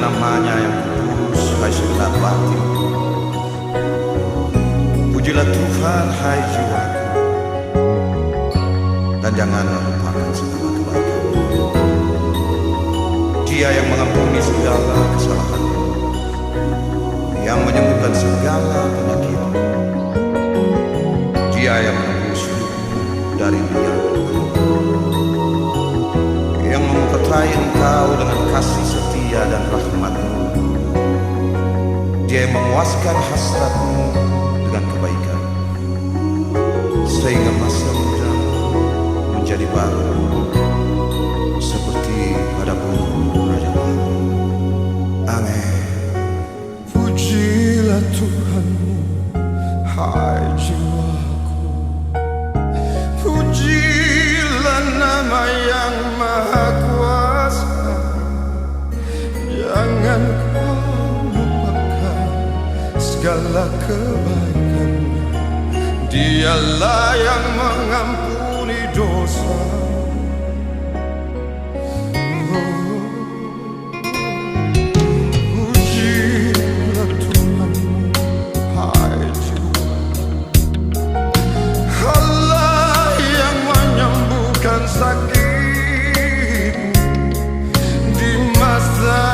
namanya yang kudus, hai segenap batin. Pujilah Tuhan, hai jiwaku, dan janganlah lupakan segala kebaikan. Dia yang mengampuni segala kesalahanmu, yang menyembuhkan segala penyakit. Dia yang menebus hidupmu dari liang, yang memperkaya engkau dengan kasih setia dan rahmat-Mu. Dia yang memuaskan hasratmu dengan kebaikan, sehingga masa mudamu menjadi baru seperti pada bulu raja baru. Amin. Pujilah Tuhanmu, hai jiwaku. Pujilah nama yang maha kuasa. Jangan kau lupakan segala kebaikannya. Dialah yang mengampuni dosa. Pujilah Tuhanmu, hai jiwa. Allah yang menyembuhkan sakitmu. Di masa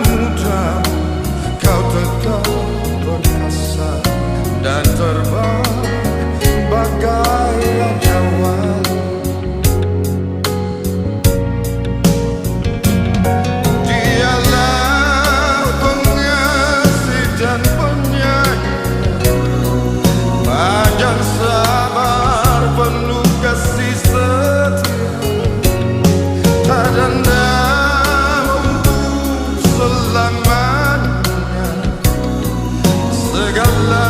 mudamu kau tetap perkasa dan terbang bagai awan. Dialah pengasih dan penyayang, panjang sabar penuh kasih setia, tak dendam untuk selamanya. Segala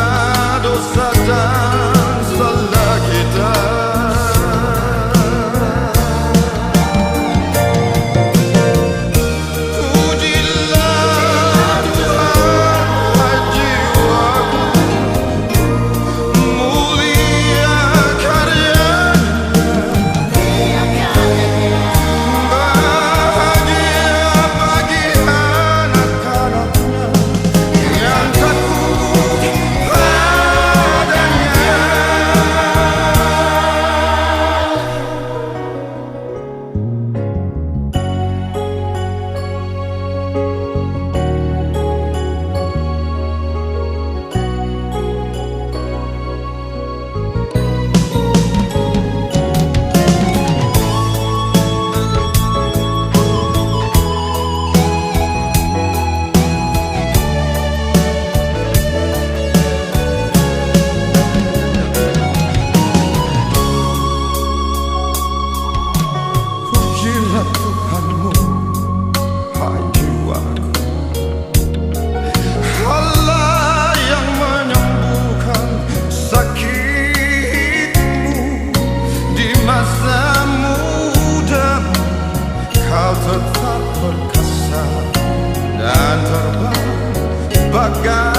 dosa dan salah kita, pujilah Tuhan, hai jiwaku. Mulia karyanya, bahagia bagi anak-anaknya yang takut padanya. Pujilah Tuhanmu, hai jiwaku. Allah yang menyembuhkan sakitmu. Di masa mudamu kau tetap perkasa dan terbang bagai